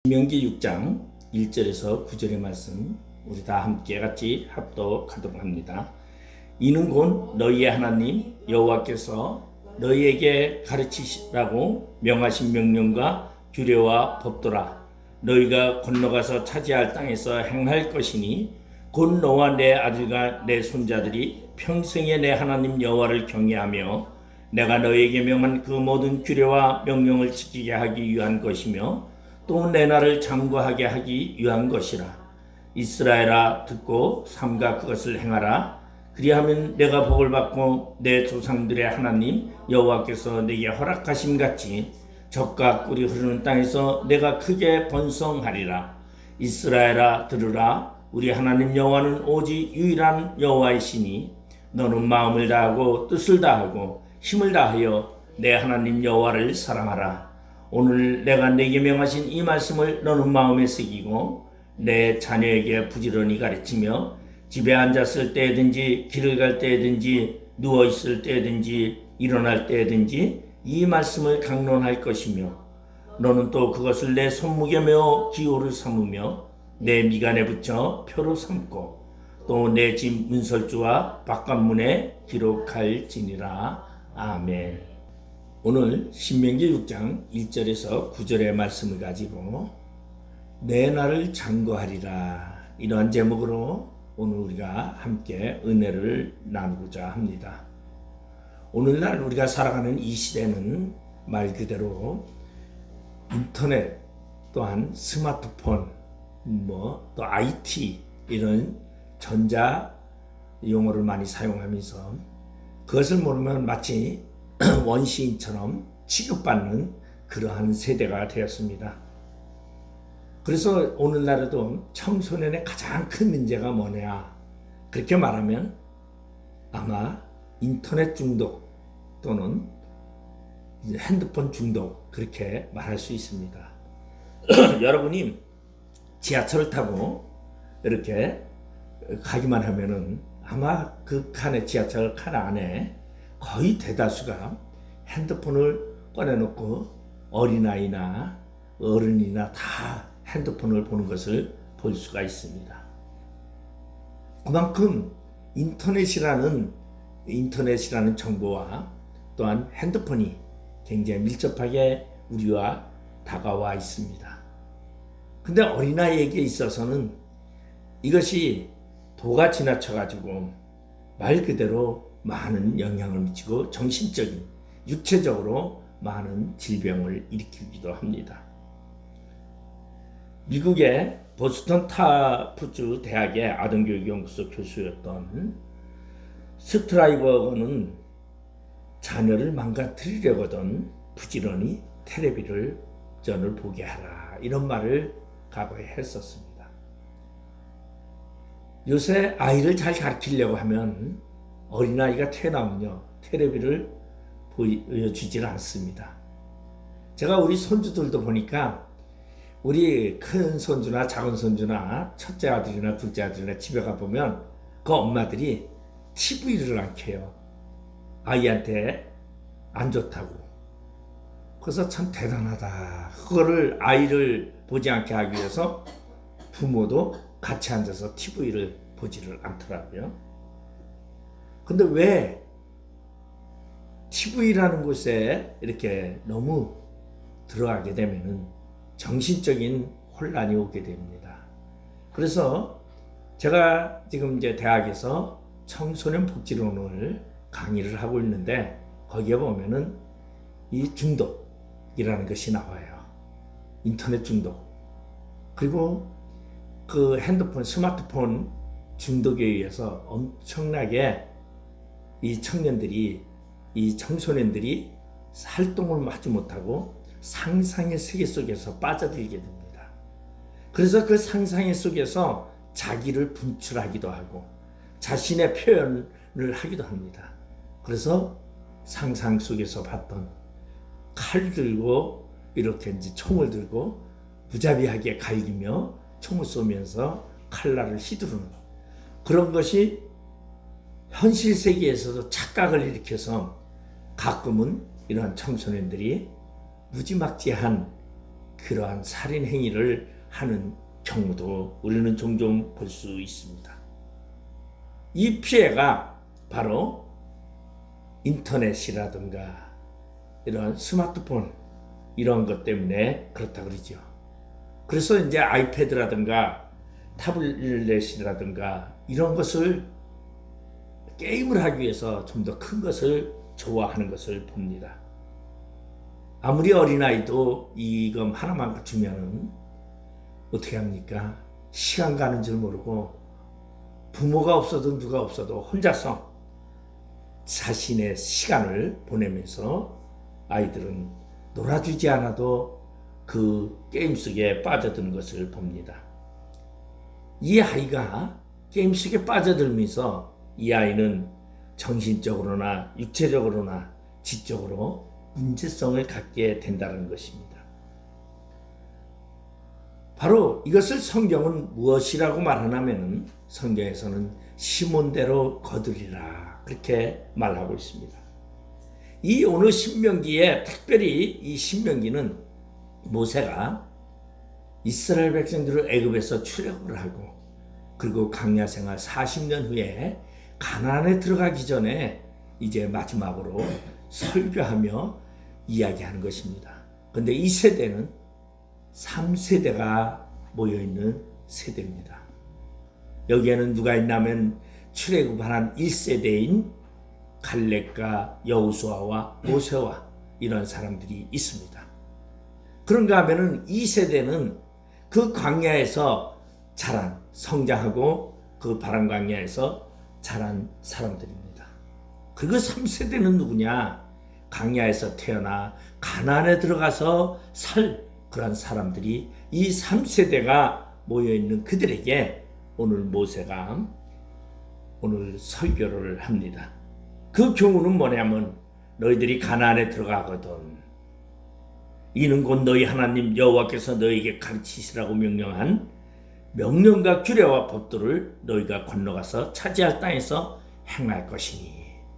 신명기 6장 1절에서 9절의 말씀 우리 다 함께 같이 합독하도록 합니다. 이는 곧 너희의 하나님 여호와께서 너희에게 가르치시라고 명하신 명령과 규례와 법도라. 너희가 건너가서 차지할 땅에서 행할 것이니 곧 너와 내 아들과 내 손자들이 평생에 내 하나님 여호와를 경외하며 내가 너희에게 명한 그 모든 규례와 명령을 지키게 하기 위한 것이며 또 내 나를 장구하게 하기 위한 것이라. 이스라엘아 듣고 삼가 그것을 행하라. 그리하면 내가 복을 받고 내 조상들의 하나님 여호와께서 내게 허락하심 같이 젖과 꿀이 흐르는 땅에서 내가 크게 번성하리라. 이스라엘아 들으라. 우리 하나님 여호와는 오직 유일한 여호와이시니 너는 마음을 다하고 뜻을 다하고 힘을 다하여 내 하나님 여호와를 사랑하라. 오늘 내가 내게 명하신 이 말씀을 너는 마음에 새기고 내 자녀에게 부지런히 가르치며 집에 앉았을 때든지 길을 갈 때든지 누워있을 때든지 일어날 때든지 이 말씀을 강론할 것이며 너는 또 그것을 내 손목에 메어 기호를 삼으며 내 미간에 붙여 표로 삼고 또 내 집 문설주와 바깥문에 기록할지니라. 아멘. 오늘 신명기 6장 1절에서 9절의 말씀을 가지고 내 나를 장구하리라, 이러한 제목으로 오늘 우리가 함께 은혜를 나누고자 합니다. 오늘날 우리가 살아가는 이 시대는 말 그대로 인터넷 또한 스마트폰 또 IT 이런 전자 용어를 많이 사용하면서 그것을 모르면 마치 원시인처럼 취급받는 그러한 세대가 되었습니다. 그래서 오늘날에도 청소년의 가장 큰 문제가 뭐냐, 그렇게 말하면 아마 인터넷 중독 또는 핸드폰 중독, 그렇게 말할 수 있습니다. 여러분이 지하철을 타고 이렇게 가기만 하면은 아마 그 칸에, 지하철 칸 안에 거의 대다수가 핸드폰을 꺼내놓고 어린아이나 어른이나 다 핸드폰을 보는 것을 볼 수가 있습니다. 그만큼 인터넷이라는 정보와 또한 핸드폰이 굉장히 밀접하게 우리와 다가와 있습니다. 근데 어린아이에게 있어서는 이것이 도가 지나쳐가지고 말 그대로 많은 영향을 미치고 정신적인, 육체적으로 많은 질병을 일으키기도 합니다. 미국의 보스턴 타프주 대학의 아동교육연구소 교수였던 스트라이버는 자녀를 망가뜨리려거든 부지런히 텔레비전을 보게 하라, 이런 말을 과거에 했었습니다. 요새 아이를 잘 가르치려고 하면 어린아이가 태어나면요 텔레비를 보여주질 않습니다. 제가 우리 손주들도 보니까 우리 큰 손주나 작은 손주나 첫째 아들이나 둘째 아들이나 집에 가보면 그 엄마들이 TV를 안 켜요. 아이한테 안 좋다고. 그래서 참 대단하다. 그거를 아이를 보지 않게 하기 위해서 부모도 같이 앉아서 TV를 보지를 않더라고요. 근데 왜 TV라는 곳에 이렇게 너무 들어가게 되면은 정신적인 혼란이 오게 됩니다. 그래서 제가 지금 이제 대학에서 청소년 복지론을 강의를 하고 있는데 거기에 보면은 이 중독이라는 것이 나와요. 인터넷 중독. 그리고 그 핸드폰, 스마트폰 중독에 의해서 엄청나게 이 청소년들이 활동을 하지 못하고 상상의 세계 속에서 빠져들게 됩니다. 그래서 그 상상의 속에서 자기를 분출하기도 하고 자신의 표현을 하기도 합니다. 그래서 상상 속에서 봤던 칼 들고 이렇게 이제 총을 들고 무자비하게 갈기며 총을 쏘면서 칼날을 휘두르는 그런 것이 현실 세계에서도 착각을 일으켜서 가끔은 이러한 청소년들이 무지막지한 그러한 살인 행위를 하는 경우도 우리는 종종 볼 수 있습니다. 이 피해가 바로 인터넷이라든가 이런 스마트폰 이런 것 때문에 그렇다 그러죠. 그래서 이제 아이패드라든가 타블렛이라든가 이런 것을 게임을 하기 위해서 좀 더 큰 것을 좋아하는 것을 봅니다. 아무리 어린아이도 이거 하나만 주면은 어떻게 합니까? 시간 가는 줄 모르고 부모가 없어도 누가 없어도 혼자서 자신의 시간을 보내면서 아이들은 놀아주지 않아도 그 게임 속에 빠져드는 것을 봅니다. 이 아이가 게임 속에 빠져들면서 이 아이는 정신적으로나 육체적으로나 지적으로 문제성을 갖게 된다는 것입니다. 바로 이것을 성경은 무엇이라고 말하냐면 성경에서는 시몬대로 거두리라 그렇게 말하고 있습니다. 이 오늘 신명기에 특별히 이 신명기는 모세가 이스라엘 백성들을 애굽에서 출애굽을 하고 그리고 광야 생활 40년 후에 가나안에 들어가기 전에 이제 마지막으로 설교하며 이야기하는 것입니다. 그런데 이 세대는 3세대가 모여있는 세대입니다. 여기에는 누가 있냐면 출애굽한 1세대인 갈렙과 여호수아와 모세와 이런 사람들이 있습니다. 그런가 하면은 2세대는 그 광야에서 자란 성장하고 그 바람 광야에서 자란 사람들입니다. 그리고 3세대는 누구냐? 광야에서 태어나 가나안에 들어가서 살 그런 사람들이 이 3세대가 모여있는 그들에게 오늘 모세가 오늘 설교를 합니다. 그 교훈은 뭐냐면 너희들이 가나안에 들어가거든 이는 곧 너희 하나님 여호와께서 너희에게 가르치시라고 명령한 명령과 규례와 법도를 너희가 건너가서 차지할 땅에서 행할 것이니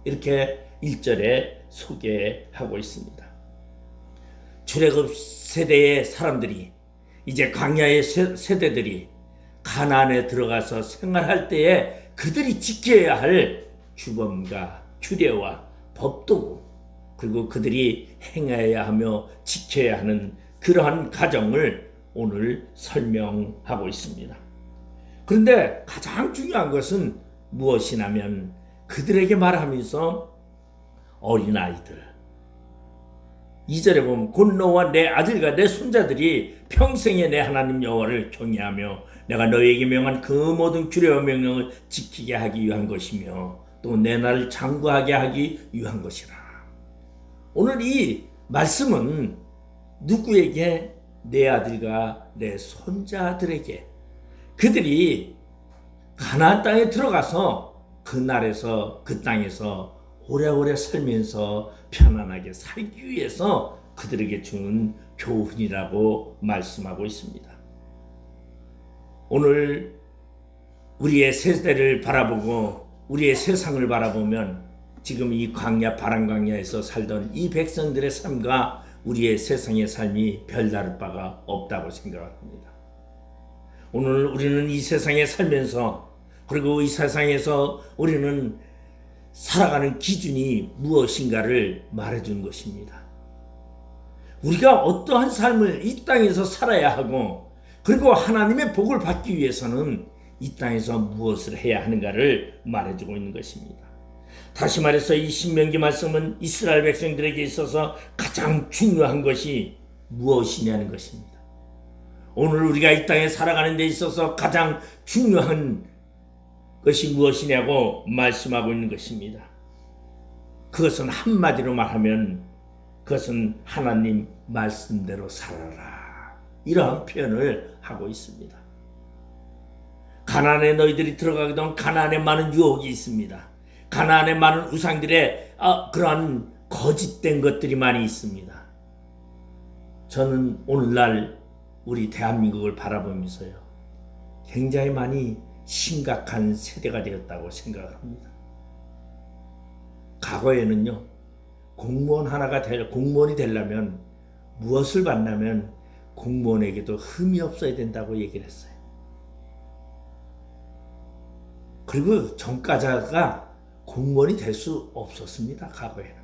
이렇게 1절에 소개하고 있습니다. 출애굽 세대의 사람들이 이제 광야의 세대들이 가나안에 들어가서 생활할 때에 그들이 지켜야 할 규범과 규례와 법도고 그리고 그들이 행해야 하며 지켜야 하는 그러한 가정을 오늘 설명하고 있습니다. 그런데 가장 중요한 것은 무엇이냐면 그들에게 말하면서 어린아이들 2절에 보면 곧 너와 내 아들과 내 손자들이 평생에 내 하나님 여호와를 경외하며 내가 너희에게 명한 그 모든 규례와 명령을 지키게 하기 위한 것이며 또 내 나를 장구하게 하기 위한 것이라. 오늘 이 말씀은 누구에게? 내 아들과 내 손자들에게 그들이 가나안 땅에 들어가서 그날에서 그 땅에서 오래오래 살면서 편안하게 살기 위해서 그들에게 주는 교훈이라고 말씀하고 있습니다. 오늘 우리의 세대를 바라보고 우리의 세상을 바라보면 지금 이 광야 바람 광야에서 살던 이 백성들의 삶과 우리의 세상의 삶이 별다를 바가 없다고 생각합니다. 오늘 우리는 이 세상에 살면서 그리고 이 세상에서 우리는 살아가는 기준이 무엇인가를 말해주는 것입니다. 우리가 어떠한 삶을 이 땅에서 살아야 하고 그리고 하나님의 복을 받기 위해서는 이 땅에서 무엇을 해야 하는가를 말해주고 있는 것입니다. 다시 말해서 이 신명기 말씀은 이스라엘 백성들에게 있어서 가장 중요한 것이 무엇이냐는 것입니다. 오늘 우리가 이 땅에 살아가는 데 있어서 가장 중요한 것이 무엇이냐고 말씀하고 있는 것입니다. 그것은 한마디로 말하면 그것은 하나님 말씀대로 살아라 이러한 표현을 하고 있습니다. 가나안에 너희들이 들어가게 되면 가나안에 많은 유혹이 있습니다. 가나안에 많은 우상들의 그러한 거짓된 것들이 많이 있습니다. 저는 오늘날 우리 대한민국을 바라보면서요 굉장히 많이 심각한 세대가 되었다고 생각을 합니다. 과거에는요 공무원이 되려면 무엇을 받냐면 공무원에게도 흠이 없어야 된다고 얘기를 했어요. 그리고 정과자가 공무원이 될 수 없었습니다. 과거에는.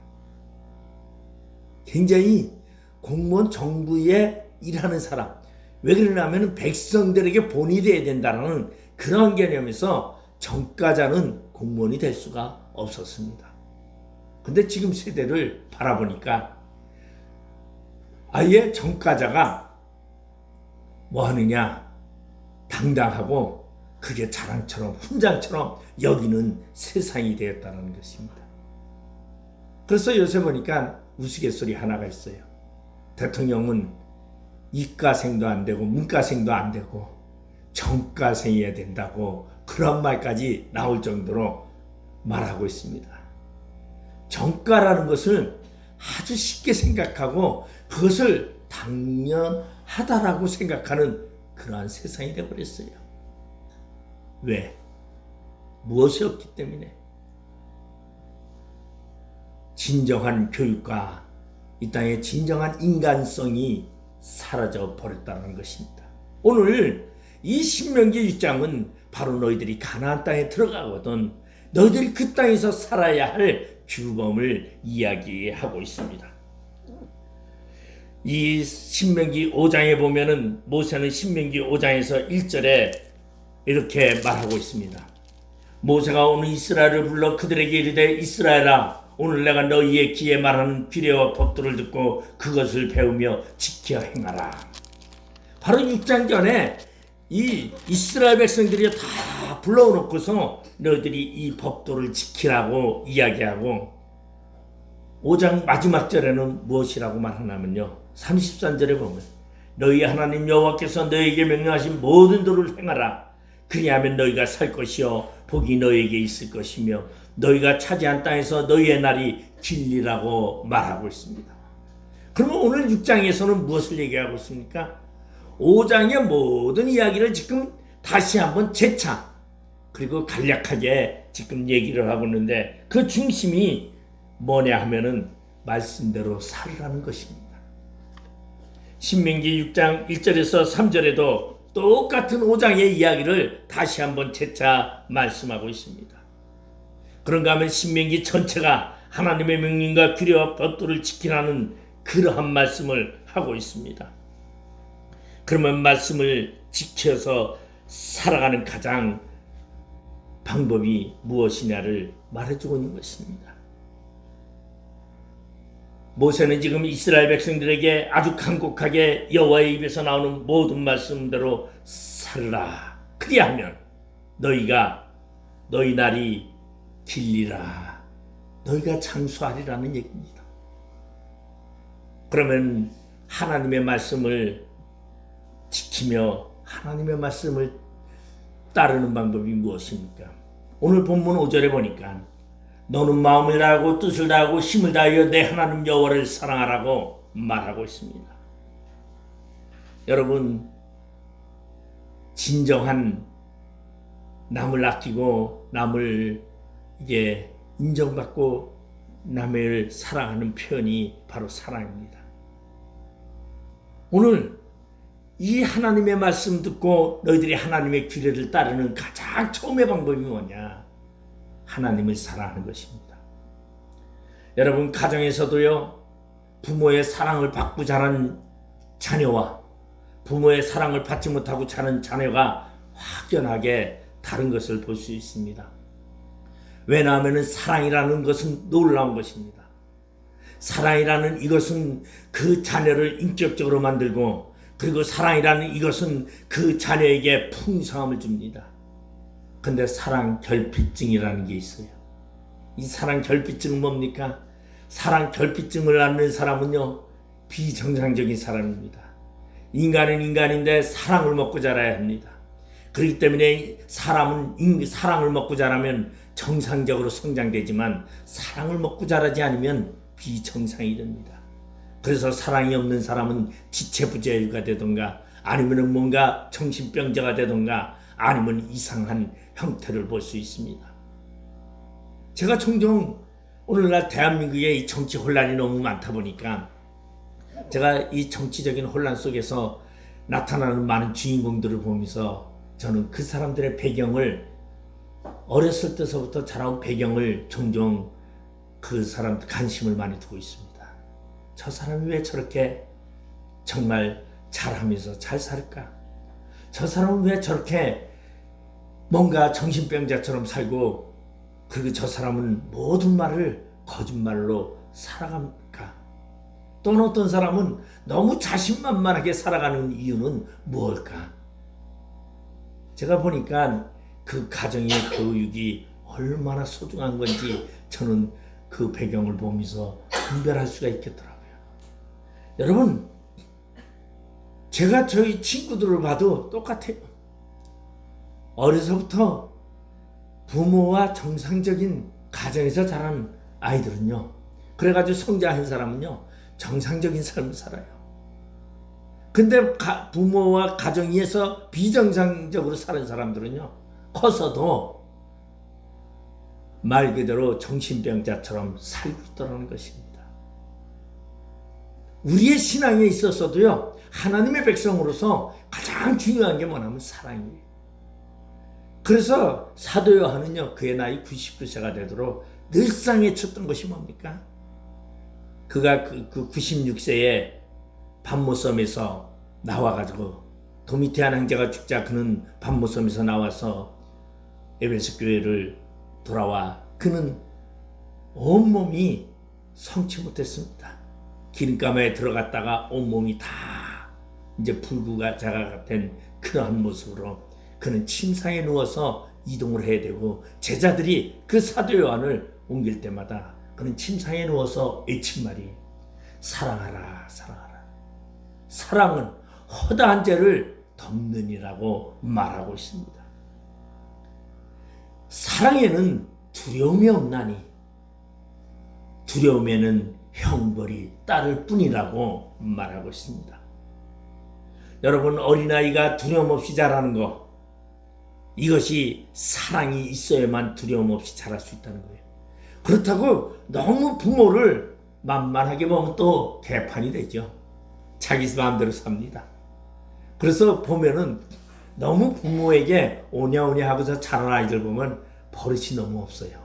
굉장히 공무원 정부에 일하는 사람, 왜 그러냐면 백성들에게 본이 돼야 된다는 그런 개념에서 정과자는 공무원이 될 수가 없었습니다. 근데 지금 세대를 바라보니까 아예 정과자가 뭐 하느냐, 당당하고 그게 자랑처럼 훈장처럼 여기는 세상이 되었다는 것입니다. 그래서 요새 보니까 우스갯소리 하나가 있어요. 대통령은 이과생도 안 되고 문과생도 안 되고 정과생이어야 된다고 그런 말까지 나올 정도로 말하고 있습니다. 정과라는 것을 아주 쉽게 생각하고 그것을 당연하다라고 생각하는 그러한 세상이 되어버렸어요. 왜? 무엇이 없기 때문에. 진정한 교육과 이 땅의 진정한 인간성이 사라져 버렸다는 것입니다. 오늘 이 신명기 6장은 바로 너희들이 가나안 땅에 들어가거든 너희들이 그 땅에서 살아야 할 규범을 이야기하고 있습니다. 이 신명기 5장에 보면은 모세는 신명기 5장에서 1절에 이렇게 말하고 있습니다. 모세가 오늘 이스라엘을 불러 그들에게 이르되 이스라엘아 오늘 내가 너희의 귀에 말하는 규례와 법도를 듣고 그것을 배우며 지켜 행하라. 바로 6장 전에 이 이스라엘 백성들이 다 불러놓고서 너희들이 이 법도를 지키라고 이야기하고 5장 마지막 절에는 무엇이라고 말하냐면요. 33절에 보면 너희 하나님 여호와께서 너희에게 명령하신 모든 도를 행하라. 그리하면 너희가 살 것이요 복이 너희에게 있을 것이며 너희가 차지한 땅에서 너희의 날이 길리라고 말하고 있습니다. 그러면 오늘 6장에서는 무엇을 얘기하고 있습니까? 5장의 모든 이야기를 지금 다시 한번 재차 그리고 간략하게 지금 얘기를 하고 있는데 그 중심이 뭐냐 하면은 말씀대로 살으라는 것입니다. 신명기 6장 1절에서 3절에도 똑같은 5장의 이야기를 다시 한번 재차 말씀하고 있습니다. 그런가 하면 신명기 전체가 하나님의 명령과 규례와 법도를 지키라는 그러한 말씀을 하고 있습니다. 그러면 말씀을 지켜서 살아가는 가장 방법이 무엇이냐를 말해주고 있는 것입니다. 모세는 지금 이스라엘 백성들에게 아주 간곡하게 여호와의 입에서 나오는 모든 말씀대로 살으라. 그리하면 너희 날이 길리라. 너희가 장수하리라는 얘기입니다. 그러면 하나님의 말씀을 지키며 하나님의 말씀을 따르는 방법이 무엇입니까? 오늘 본문 5절에 보니까 너는 마음을 다하고 뜻을 다하고 힘을 다하여 내 하나님 여호와를 사랑하라고 말하고 있습니다. 여러분, 진정한 남을 아끼고 남을 이게 인정받고 남을 사랑하는 표현이 바로 사랑입니다. 오늘 이 하나님의 말씀 듣고 너희들이 하나님의 규례를 따르는 가장 처음의 방법이 뭐냐? 하나님을 사랑하는 것입니다. 여러분, 가정에서도요, 부모의 사랑을 받고 자란 자녀와 부모의 사랑을 받지 못하고 자란 자녀가 확연하게 다른 것을 볼 수 있습니다. 왜냐하면 사랑이라는 것은 놀라운 것입니다. 사랑이라는 이것은 그 자녀를 인격적으로 만들고 그리고 사랑이라는 이것은 그 자녀에게 풍성함을 줍니다. 근데 사랑 결핍증이라는 게 있어요. 이 사랑 결핍증은 뭡니까? 사랑 결핍증을 앓는 사람은요, 비정상적인 사람입니다. 인간은 인간인데 사랑을 먹고 자라야 합니다. 그렇기 때문에 사람은 사랑을 먹고 자라면 정상적으로 성장되지만 사랑을 먹고 자라지 않으면 비정상이 됩니다. 그래서 사랑이 없는 사람은 지체부재가 되던가 아니면 뭔가 정신병자가 되던가 아니면 이상한 형태를 볼 수 있습니다. 제가 종종 오늘날 대한민국에 이 정치 혼란이 너무 많다 보니까 제가 이 정치적인 혼란 속에서 나타나는 많은 주인공들을 보면서 저는 그 사람들의 배경을, 어렸을 때서부터 자라온 배경을 종종 그 사람 관심을 많이 두고 있습니다. 저 사람이 왜 저렇게 정말 잘하면서 잘 살까? 저 사람은 왜 저렇게 뭔가 정신병자처럼 살고, 그리고 저 사람은 모든 말을 거짓말로 살아갑니까? 또는 어떤 사람은 너무 자신만만하게 살아가는 이유는 무엇일까? 제가 보니까 그 가정의 교육이 얼마나 소중한 건지 저는 그 배경을 보면서 분별할 수가 있겠더라고요. 여러분, 제가 저희 친구들을 봐도 똑같아요. 어려서부터 부모와 정상적인 가정에서 자란 아이들은요, 그래가지고 성장한 사람은요, 정상적인 삶을 살아요. 근데 부모와 가정 위에서 비정상적으로 사는 사람들은요, 커서도 말 그대로 정신병자처럼 살고 있다는 것입니다. 우리의 신앙에 있어서도요, 하나님의 백성으로서 가장 중요한 게 뭐냐면 사랑이에요. 그래서 사도 요한은요, 그의 나이 99세가 되도록 늘상 외쳤던 것이 뭡니까? 그가 그 96세에 반모섬에서 나와가지고 도미티안 황제가 죽자 그는 반모섬에서 나와서 에베소 교회를 돌아와, 그는 온몸이 성치 못했습니다. 기름감에 들어갔다가 온몸이 다 이제 불구자가 된 그러한 모습으로 그는 침상에 누워서 이동을 해야 되고, 제자들이 그 사도 요한을 옮길 때마다 그는 침상에 누워서 외친 말이 사랑하라, 사랑하라. 사랑은 허다한 죄를 덮느니라고 말하고 있습니다. 사랑에는 두려움이 없나니 두려움에는 형벌이 따를 뿐이라고 말하고 있습니다. 여러분, 어린아이가 두려움 없이 자라는 거, 이것이 사랑이 있어야만 두려움 없이 자랄 수 있다는 거예요. 그렇다고 너무 부모를 만만하게 보면 또 개판이 되죠. 자기 마음대로 삽니다. 그래서 보면은 너무 부모에게 오냐오냐 하고서 자란 아이들 보면 버릇이 너무 없어요.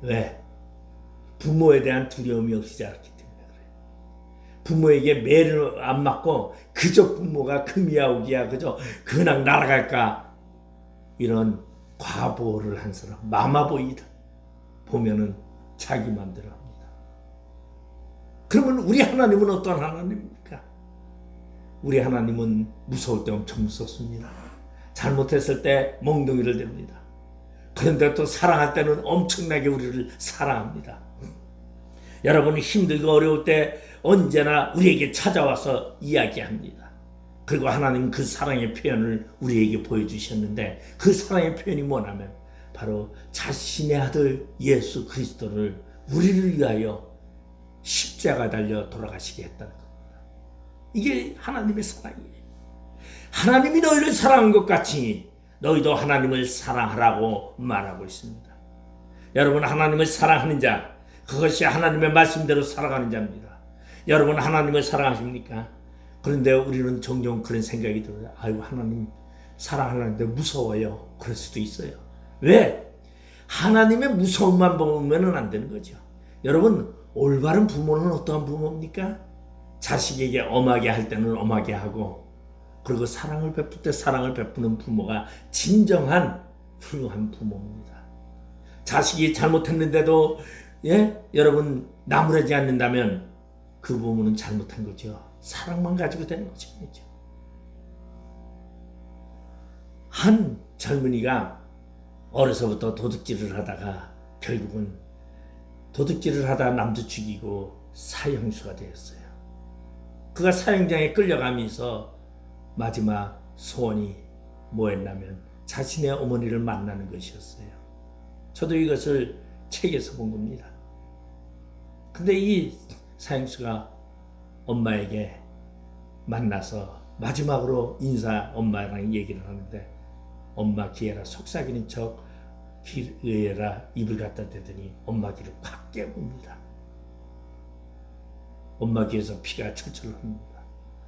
왜? 부모에 대한 두려움이 없이 자랐기 때문에 그래요. 부모에게 매를 안 맞고 그저 부모가 금이야 오기야 그저 그냥 날아갈까, 이런 과보를 한 사람, 마마보이다 보면은 자기 마음대로 합니다. 그러면 우리 하나님은 어떤 하나님입니까? 우리 하나님은 무서울 때 엄청 무섭습니다. 잘못했을 때 멍덩이를 댑니다. 그런데 또 사랑할 때는 엄청나게 우리를 사랑합니다. 여러분, 힘들고 어려울 때 언제나 우리에게 찾아와서 이야기합니다. 그리고 하나님은 그 사랑의 표현을 우리에게 보여주셨는데, 그 사랑의 표현이 뭐냐면 바로 자신의 아들 예수 그리스도를 우리를 위하여 십자가 달려 돌아가시게 했다는 겁니다. 이게 하나님의 사랑이에요. 하나님이 너희를 사랑한 것 같이 너희도 하나님을 사랑하라고 말하고 있습니다. 여러분, 하나님을 사랑하는 자, 그것이 하나님의 말씀대로 살아가는 자입니다. 여러분, 하나님을 사랑하십니까? 그런데 우리는 종종 그런 생각이 들어요. 아이고, 하나님 사랑하는데 무서워요. 그럴 수도 있어요. 왜? 하나님의 무서움만 보면 안 되는 거죠. 여러분, 올바른 부모는 어떠한 부모입니까? 자식에게 엄하게 할 때는 엄하게 하고, 그리고 사랑을 베풀 때 사랑을 베푸는 부모가 진정한 훌륭한 부모입니다. 자식이 잘못했는데도 여러분 나무라지 않는다면 그 부모는 잘못한 거죠. 사랑만 가지고 되는 거죠. 한 젊은이가 어려서부터 도둑질을 하다가 결국은 도둑질을 하다 남도 죽이고 사형수가 되었어요. 그가 사형장에 끌려가면서 마지막 소원이 뭐였냐면 자신의 어머니를 만나는 것이었어요. 저도 이것을 책에서 본 겁니다. 근데 이 사형수가 엄마에게 만나서 마지막으로 엄마랑 얘기를 하는데, 엄마 기회라 속삭이는 척 기회라 입을 갖다 대더니 엄마 귀를 팍 깨봅니다. 엄마 귀에서 피가 철철 납니다.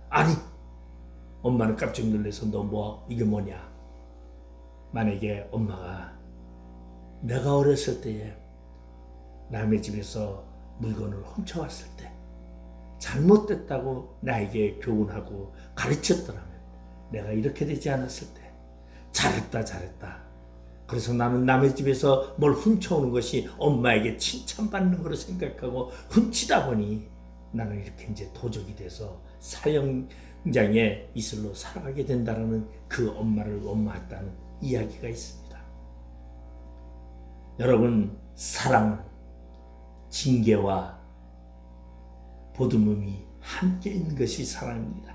아니, 엄마는 깜짝 놀라서 너 뭐 이게 뭐냐? 만약에 엄마가 내가 어렸을 때에 남의 집에서 물건을 훔쳐왔을 때 잘못됐다고 나에게 교훈하고 가르쳤더라면 내가 이렇게 되지 않았을 때 잘했다. 그래서 나는 남의 집에서 뭘 훔쳐오는 것이 엄마에게 칭찬받는 거로 생각하고 훔치다 보니 나는 이렇게 이제 도적이 돼서 사형장에 이슬로 살아가게 된다는 그 엄마를 원망했다는 이야기가 있습니다. 여러분, 사랑은 징계와 보듬음이 함께 있는 것이 사랑입니다.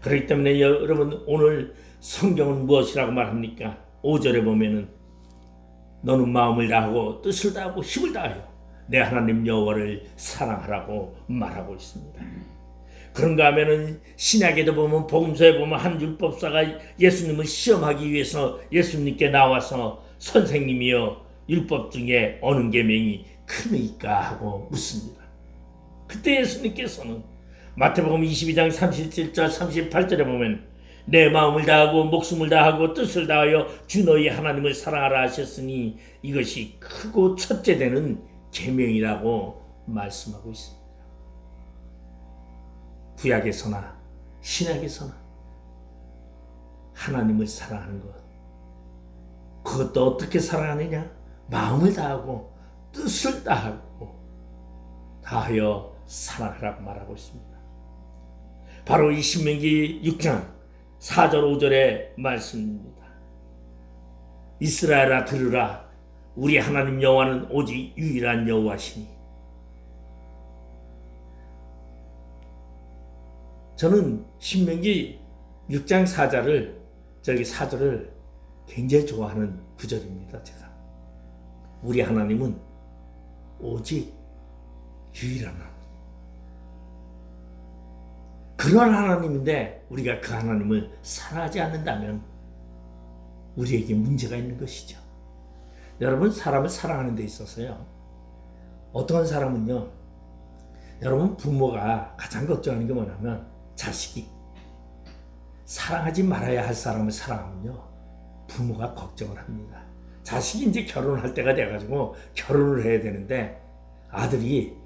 그렇기 때문에 여러분, 오늘 성경은 무엇이라고 말합니까? 5절에 보면은 너는 마음을 다하고 뜻을 다하고 힘을 다하여 내 하나님 여호와를 사랑하라고 말하고 있습니다. 그런가 하면은 신약에도 보면 복음서에 보면 한 율법사가 예수님을 시험하기 위해서 예수님께 나와서 선생님이여 율법 중에 어느 계명이 크니까 하고 묻습니다. 그때 예수님께서는 마태복음 22장 37절 38절에 보면 내 마음을 다하고 목숨을 다하고 뜻을 다하여 주 너희 하나님을 사랑하라 하셨으니 이것이 크고 첫째 되는 계명이라고 말씀하고 있습니다. 구약에서나 신약에서나 하나님을 사랑하는 것, 그것도 어떻게 사랑하느냐? 마음을 다하고 뜻을 다하여 사랑하라고 말하고 있습니다. 바로 이 신명기 6장 4절 5절의 말씀입니다. 이스라엘아 들으라, 우리 하나님 여호와는 오직 유일한 여호와시니. 저는 신명기 6장 4절을 굉장히 좋아하는 구절입니다. 제가 우리 하나님은 오직 유일한 하나님, 그런 하나님인데 우리가 그 하나님을 사랑하지 않는다면 우리에게 문제가 있는 것이죠. 여러분, 사람을 사랑하는 데 있어서요, 어떤 사람은요, 여러분, 부모가 가장 걱정하는 게 뭐냐면 자식이 사랑하지 말아야 할 사람을 사랑하면요, 부모가 걱정을 합니다. 자식이 이제 결혼할 때가 돼가지고 결혼을 해야 되는데 아들이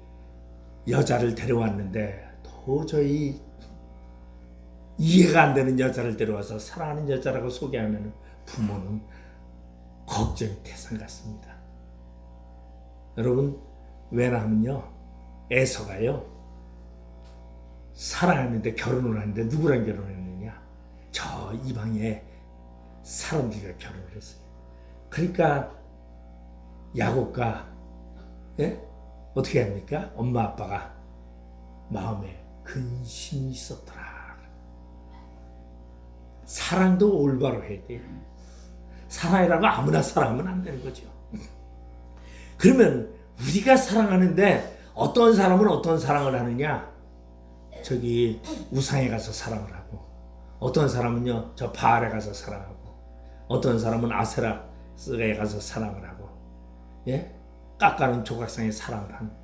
여자를 데려왔는데 도저히 이해가 안 되는 여자를 데려와서 사랑하는 여자라고 소개하면 부모는 걱정이 태산 같습니다. 여러분, 왜냐하면요, 에서가요, 사랑하는데 결혼을 하는데 누구랑 결혼했느냐? 저 이방의 사람들과 결혼을 했어요. 그러니까 야곱과 어떻게 합니까? 엄마 아빠가 마음에 근심이 있었더라. 사랑도 올바로 해야 돼요. 사랑이라고 아무나 사랑하면 안 되는 거죠. 그러면 우리가 사랑하는데 어떤 사람은 어떤 사랑을 하느냐? 저기 우상에 가서 사랑을 하고, 어떤 사람은요 저 바알에 가서 사랑하고, 어떤 사람은 아세라스에 가서 사랑을 하고, 깎아는 조각상에 사랑을 합니다.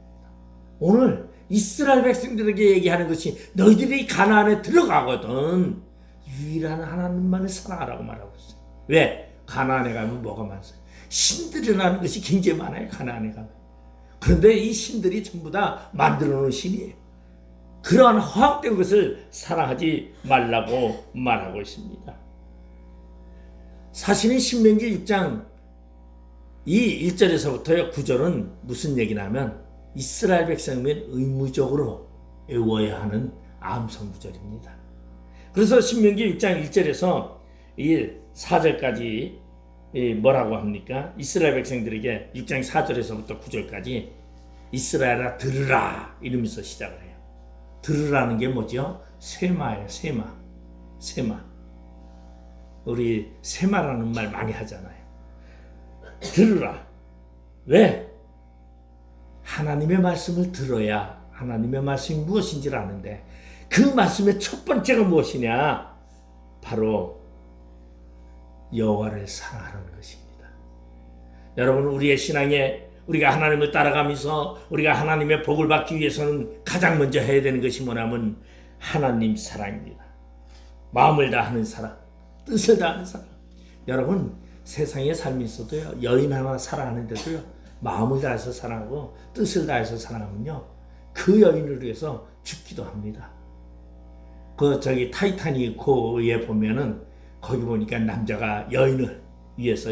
오늘 이스라엘 백성들에게 얘기하는 것이 너희들이 가나안에 들어가거든 유일한 하나님만을 사랑하라고 말하고 있어요. 왜? 가나안에 가면 뭐가 많아요? 신들이라는 것이 굉장히 많아요. 가나안에 가면. 그런데 이 신들이 전부 다 만들어 놓은 신이에요. 그러한 허황된 것을 사랑하지 말라고 말하고 있습니다. 사실은 신명기 6장 이 1절에서부터 9절은 무슨 얘기냐면 이스라엘 백성은 의무적으로 외워야 하는 암송 구절입니다. 그래서 신명기 6장 1절에서 4절까지 뭐라고 합니까? 이스라엘 백성들에게 6장 4절에서부터 9절까지 이스라엘아 들으라 이러면서 시작을 해요. 들으라는 게 뭐죠? 세마예요. 세마. 우리 세마라는 말 많이 하잖아요. 들으라. 왜? 하나님의 말씀을 들어야 하나님의 말씀이 무엇인지를 아는데 그 말씀의 첫 번째가 무엇이냐? 바로 여호와를 사랑하는 것입니다. 여러분, 우리의 신앙에 우리가 하나님을 따라가면서 우리가 하나님의 복을 받기 위해서는 가장 먼저 해야 되는 것이 뭐냐면 하나님 사랑입니다. 마음을 다하는 사랑, 뜻을 다하는 사랑. 여러분, 세상에 삶이 있어도요, 여인 하나 사랑하는데도요, 마음을 다해서 사랑하고 뜻을 다해서 사랑하면요, 그 여인을 위해서 죽기도 합니다. 타이타닉호에 보면은 거기 보니까 남자가 여인을 위해서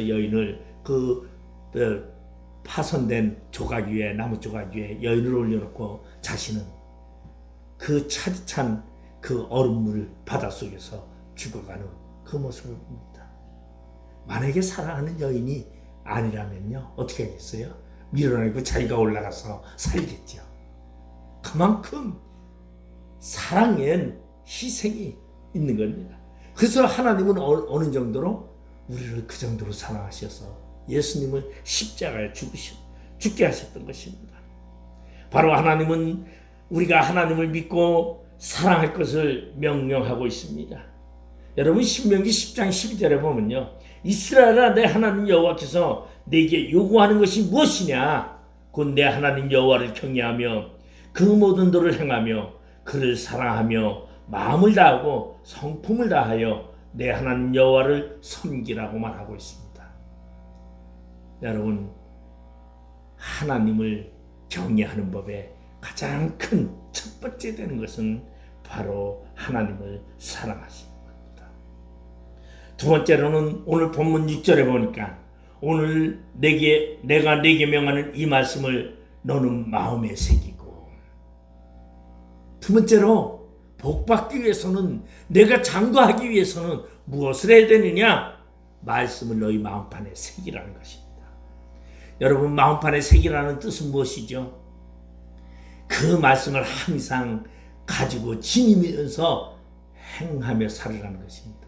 파손된 조각 위에, 나무 조각 위에 여인을 올려놓고 자신은 그 차디찬 그 얼음물 바닷속에서 죽어가는 그 모습을 봅니다. 만약에 사랑하는 여인이 아니라면요, 어떻게 하겠어요? 밀어내고 자기가 올라가서 살겠죠. 그만큼 사랑엔 희생이 있는 겁니다. 그래서 하나님은 어느 정도로 우리를 그 정도로 사랑하셔서 예수님을 십자가에 죽게 하셨던 것입니다. 바로 하나님은 우리가 하나님을 믿고 사랑할 것을 명령하고 있습니다. 여러분, 신명기 10장 12절에 보면요, 이스라엘아, 내 하나님 여호와께서 내게 요구하는 것이 무엇이냐? 곧 내 하나님 여호와를 경외하며 그 모든 도를 행하며 그를 사랑하며 마음을 다하고 성품을 다하여 내 하나님 여호와를 섬기라고 말하고 있습니다. 여러분, 하나님을 경외하는 법에 가장 큰 첫 번째 되는 것은 바로 하나님을 사랑하시는 겁니다. 두 번째로는 오늘 본문 6절에 보니까 오늘 내가 네게 명하는 이 말씀을 너는 마음에 새기고, 두 번째로 복받기 위해서는, 내가 장구하기 위해서는 무엇을 해야 되느냐? 말씀을 너희 마음판에 새기라는 것입니다. 여러분, 마음판에 새기라는 뜻은 무엇이죠? 그 말씀을 항상 가지고 지니면서 행하며 살으라는 것입니다.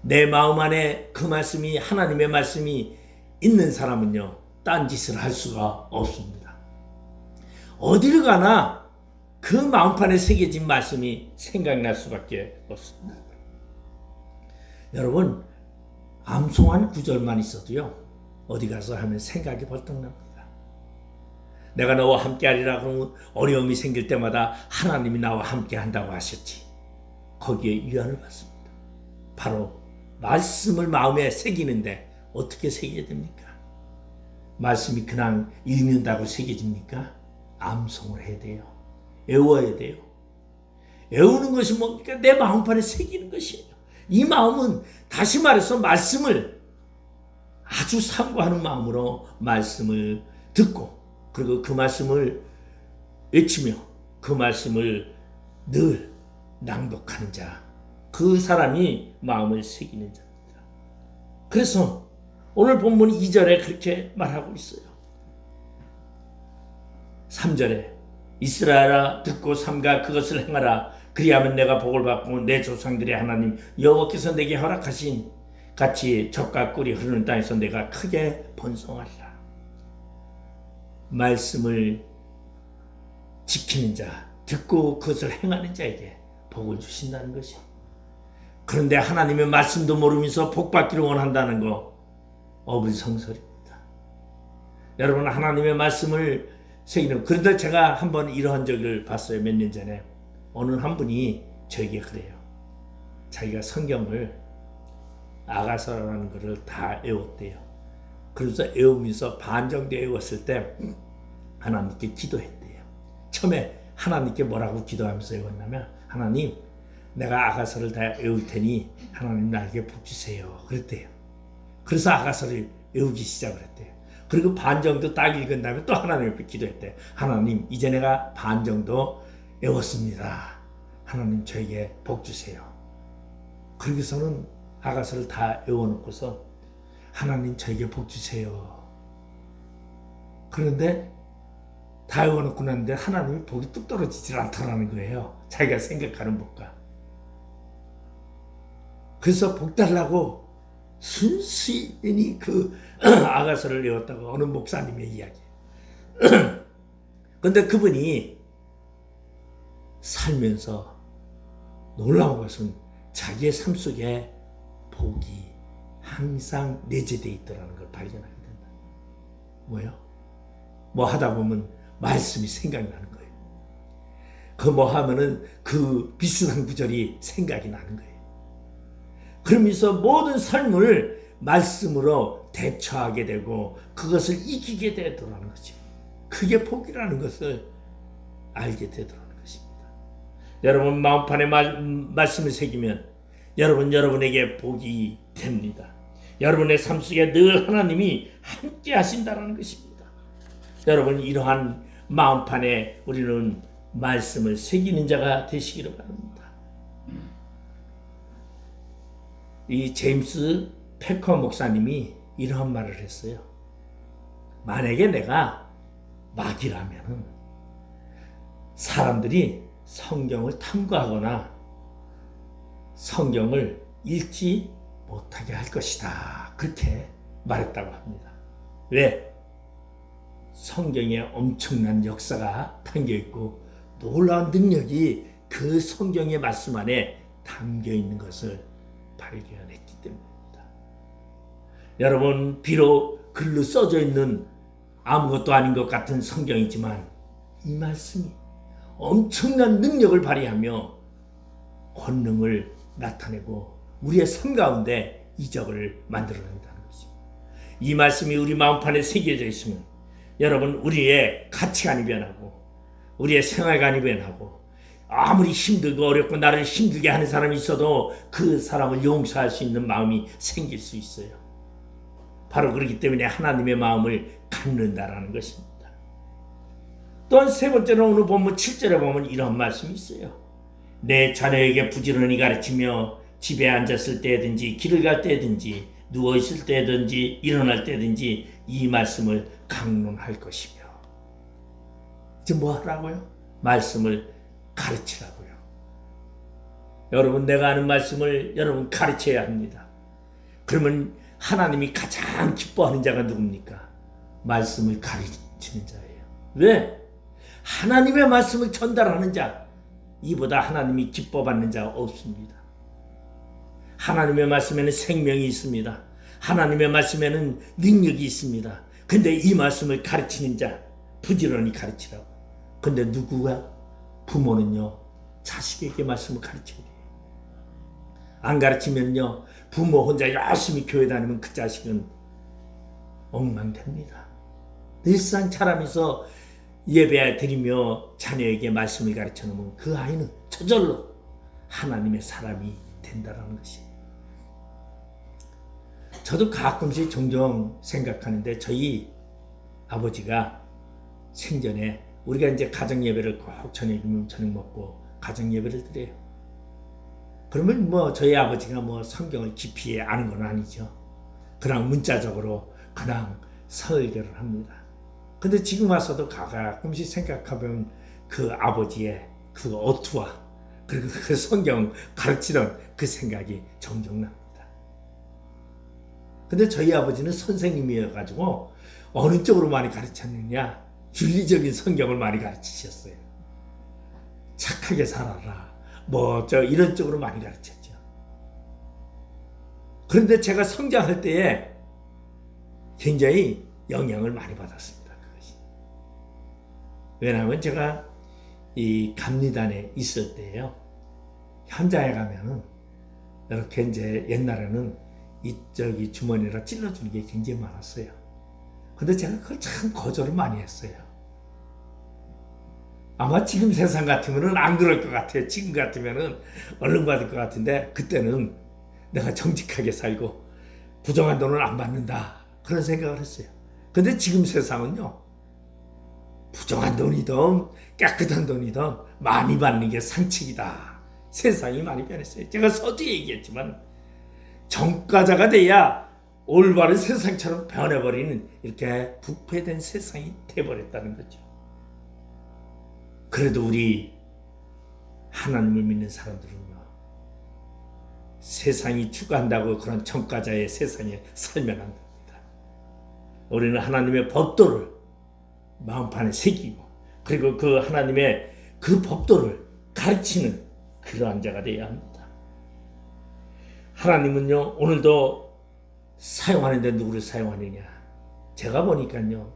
내 마음 안에 그 말씀이, 하나님의 말씀이 있는 사람은요, 딴짓을 할 수가 없습니다. 어디를 가나 그 마음판에 새겨진 말씀이 생각날 수밖에 없습니다. 여러분, 암송한 구절만 있어도요, 어디 가서 하면 생각이 벌떡 납니다. 내가 너와 함께하리라 그러면 어려움이 생길 때마다 하나님이 나와 함께한다고 하셨지. 거기에 위안을 받습니다. 바로 말씀을 마음에 새기는데 어떻게 새겨야 됩니까? 말씀이 그냥 읽는다고 새겨집니까? 암송을 해야 돼요. 외워야 돼요. 외우는 것이 뭡니까? 내 마음판에 새기는 것이에요. 이 마음은 다시 말해서 말씀을 아주 삼고하는 마음으로 말씀을 듣고, 그리고 그 말씀을 외치며 그 말씀을 늘 낭독하는 자, 그 사람이 마음을 새기는 자입니다. 그래서 오늘 본문 2절에 그렇게 말하고 있어요. 3절에 이스라엘아, 듣고 삼가 그것을 행하라. 그리하면 내가 복을 받고 내 조상들의 하나님 여호와께서 내게 허락하신 같이 젖과 꿀이 흐르는 땅에서 내가 크게 번성하리라. 말씀을 지키는 자, 듣고 그것을 행하는 자에게 복을 주신다는 것이요. 그런데 하나님의 말씀도 모르면서 복 받기를 원한다는 거, 어불성설입니다. 여러분, 하나님의 말씀을 새기는, 그런데 제가 한번 이러한 적을 봤어요. 몇 년 전에 어느 한 분이 저에게 그래요. 자기가 성경을 아가서라는 것을 다 외웠대요. 그래서 외우면서 반 정도 외웠을 때 하나님께 기도했대요. 처음에 하나님께 뭐라고 기도하면서 외웠냐면, 하나님, 내가 아가서를 다 외울 테니 하나님 나에게 복 주세요. 그랬대요. 그래서 아가서를 외우기 시작을 했대요. 그리고 반 정도 딱 읽은 다음에 또 하나님 옆에 기도했대요. 하나님, 이제 내가 반 정도 외웠습니다. 하나님, 저에게 복 주세요. 그러고서는 아가서를 다 외워놓고서 하나님, 저에게 복 주세요. 그런데 다 외워놓고 났는데 하나님이 복이 뚝 떨어지질 않더라는 거예요. 자기가 생각하는 복과. 그래서 복 달라고 순수히 그 아가서를 외웠다고 어느 목사님의 이야기. 그런데 그분이 살면서 놀라운 것은 자기의 삶 속에 복이 항상 내재되어 있더라는 걸 발견하게 된다. 뭐요? 뭐 하다 보면 말씀이 생각나는 거예요. 그 뭐 하면은 그 비슷한 구절이 생각이 나는 거예요. 그러면서 모든 삶을 말씀으로 대처하게 되고 그것을 이기게 되더라는 거죠. 그게 복이라는 것을 알게 되더라는 것입니다. 여러분 마음판에 말씀을 새기면 여러분에게 복이 됩니다. 여러분의 삶 속에 늘 하나님이 함께 하신다는 것입니다. 여러분 이러한 마음판에 우리는 말씀을 새기는 자가 되시기를 바랍니다. 이 제임스 패커 목사님이 이런 말을 했어요. 만약에 내가 마귀라면 사람들이 성경을 탐구하거나 성경을 읽지 못하게 할 것이다. 그렇게 말했다고 합니다. 왜? 성경에 엄청난 역사가 담겨있고 놀라운 능력이 그 성경의 말씀 안에 담겨있는 것을 발견했기 때문입니다. 여러분 비록 글로 써져 있는 아무것도 아닌 것 같은 성경이지만 이 말씀이 엄청난 능력을 발휘하며 권능을 나타내고 우리의 삶 가운데 이적을 만들어낸다는 것입니다. 이 말씀이 우리 마음판에 새겨져 있으면 여러분 우리의 가치관이 변하고 우리의 생활관이 변하고 아무리 힘들고 어렵고 나를 힘들게 하는 사람이 있어도 그 사람을 용서할 수 있는 마음이 생길 수 있어요. 바로 그렇기 때문에 하나님의 마음을 갖는다라는 것입니다. 또한 세 번째로 오늘 본문 7절에 보면 이런 말씀이 있어요. 내 자녀에게 부지런히 가르치며 집에 앉았을 때든지 길을 갈 때든지 누워있을 때든지 일어날 때든지 이 말씀을 강론할 것이며. 이제 뭐 하라고요? 말씀을 가르치라고요. 여러분 내가 아는 말씀을 여러분 가르쳐야 합니다. 그러면 하나님이 가장 기뻐하는 자가 누굽니까? 말씀을 가르치는 자예요. 왜? 하나님의 말씀을 전달하는 자, 이보다 하나님이 기뻐받는 자가 없습니다. 하나님의 말씀에는 생명이 있습니다. 하나님의 말씀에는 능력이 있습니다. 근데 이 말씀을 가르치는 자, 부지런히 가르치라고. 근데 누구가? 부모는요, 자식에게 말씀을 가르쳐야 돼요. 안 가르치면요, 부모 혼자 열심히 교회 다니면 그 자식은 엉망됩니다. 늘상 차라면서 예배 드리며 자녀에게 말씀을 가르쳐 놓으면 그 아이는 저절로 하나님의 사람이 된다는 것이에요. 저도 가끔씩 종종 생각하는데 저희 아버지가 생전에 우리가 이제 가정 예배를 꼭 저녁이면 저녁 먹고 가정 예배를 드려요. 그러면 뭐 저희 아버지가 뭐 성경을 깊이 아는 건 아니죠. 그냥 문자적으로 그냥 설교를 합니다. 근데 지금 와서도 가끔씩 생각하면 그 아버지의 그 어투와 그리고 그 성경 가르치던 그 생각이 종종 납니다. 근데 저희 아버지는 선생님이어가지고 어느 쪽으로 많이 가르쳤느냐? 윤리적인 성경을 많이 가르치셨어요. 착하게 살아라. 이런 쪽으로 많이 가르쳤죠. 그런데 제가 성장할 때에 굉장히 영향을 많이 받았습니다. 그것이. 왜냐하면 제가 이 감리단에 있을 때요. 현장에 가면은 이렇게 이제 옛날에는 이쪽이 주머니라 찔러주는 게 굉장히 많았어요. 근데 제가 그걸 참 거절을 많이 했어요. 아마 지금 세상 같으면은 안 그럴 것 같아요. 지금 같으면은 얼른 받을 것 같은데 그때는 내가 정직하게 살고 부정한 돈은 안 받는다. 그런 생각을 했어요. 근데 지금 세상은요. 부정한 돈이든 깨끗한 돈이든 많이 받는 게 상책이다. 세상이 많이 변했어요. 제가 서두에 얘기했지만 정가자가 돼야 올바른 세상처럼 변해버리는 이렇게 부패된 세상이 돼버렸다는 거죠. 그래도 우리 하나님을 믿는 사람들은요. 세상이 추구한다고 그런 정가자의 세상에 살면 안 됩니다. 우리는 하나님의 법도를 마음판에 새기고 그리고 그 하나님의 그 법도를 가르치는 그러한 자가 되어야 합니다. 하나님은요 오늘도 사용하는데 누구를 사용하느냐? 제가 보니까요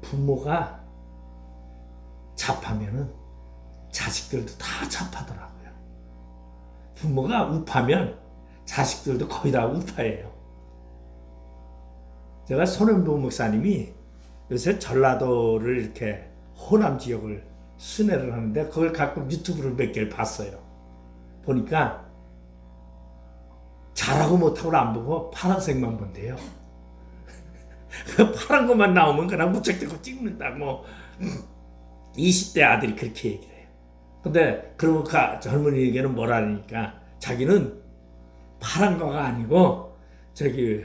부모가 잡하면은 자식들도 다 잡하더라고요. 부모가 우파면 자식들도 거의 다 우파예요. 제가 손현보 목사님이 요새 전라도를 이렇게 호남 지역을 순회를 하는데 그걸 가끔 유튜브를 몇 개를 봤어요. 보니까 잘하고 못하고를 안 보고 파란색만 본대요. 파란 것만 나오면 그냥 무척대고 찍는다고 20대 아들이 그렇게 얘기를 해요. 근데 그러면 그 젊은이에게는 뭐라니까 자기는 파란 거가 아니고 저기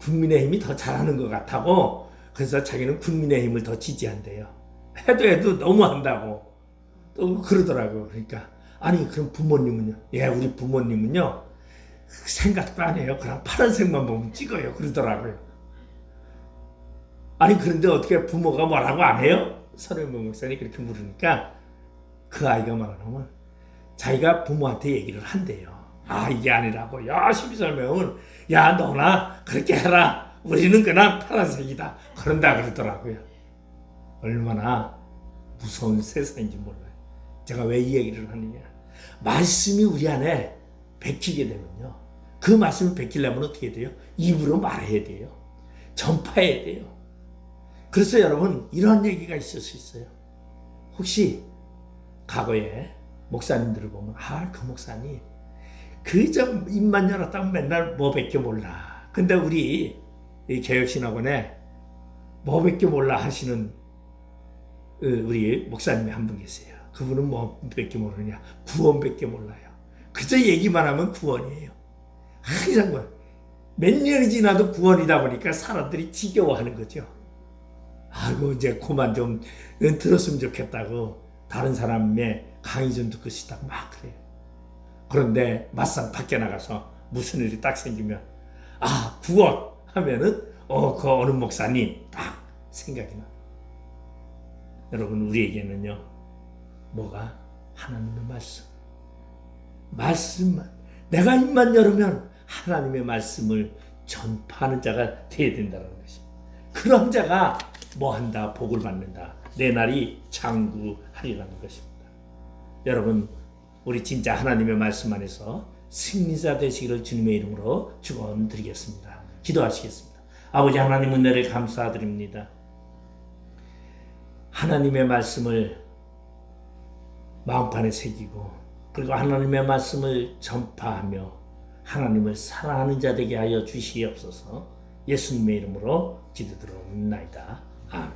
국민의힘이 더 잘하는 것 같다고 그래서 자기는 국민의힘을 더 지지한대요. 해도 너무한다고 또 그러더라고요. 그러니까 아니 그럼 부모님은요? 예, 우리 부모님은요 생각도 안 해요. 그냥 파란색만 보면 찍어요. 그러더라고요. 아니 그런데 어떻게 부모가 뭐라고 안 해요? 손현보 목사님이 그렇게 물으니까 그 아이가 말하면 자기가 부모한테 얘기를 한대요. 아 이게 아니라고 열심히 설명은 야 너나 그렇게 해라. 우리는 그냥 파란색이다. 그런다 그러더라고요. 얼마나 무서운 세상인지 몰라요. 제가 왜 이 얘기를 하느냐. 말씀이 우리 안에 베끼게 되면요. 그 말씀을 베끼려면 어떻게 돼요? 입으로 말해야 돼요. 전파해야 돼요. 그래서 여러분 이런 얘기가 있을 수 있어요. 혹시 과거에 목사님들을 보면 그 목사님 그저 입만 열었다면 맨날 뭐밖에 몰라. 근데 우리 이 개혁신학원에 뭐밖에 몰라 하시는 우리 목사님이 한 분 계세요. 그분은 뭐밖에 모르냐? 구원밖에 몰라요. 그저 얘기만 하면 구원이에요. 항상 몇 년이 지나도 구원이다 보니까 사람들이 지겨워하는 거죠. 아이고 이제 그만 좀 들었으면 좋겠다고 다른 사람의 강의 좀 듣고 싶다고 막 그래요. 그런데 막상 밖에 나가서 무슨 일이 딱 생기면 구원 하면은 그 어느 목사님 딱 생각이 나. 여러분 우리에게는요 뭐가 하나님의 말씀만 내가 입만 열으면 하나님의 말씀을 전파하는 자가 되어야 된다는 것입니다. 그런 자가 뭐한다? 복을 받는다. 내 날이 장구하리라는 것입니다. 여러분 우리 진짜 하나님의 말씀 안에서 승리자 되시기를 주님의 이름으로 축원드리겠습니다. 기도하시겠습니다. 아버지 하나님 은혜를 감사드립니다. 하나님의 말씀을 마음판에 새기고 그리고 하나님의 말씀을 전파하며 하나님을 사랑하는 자 되게 하여 주시옵소서. 예수님의 이름으로 기도드리옵나이다. 아멘.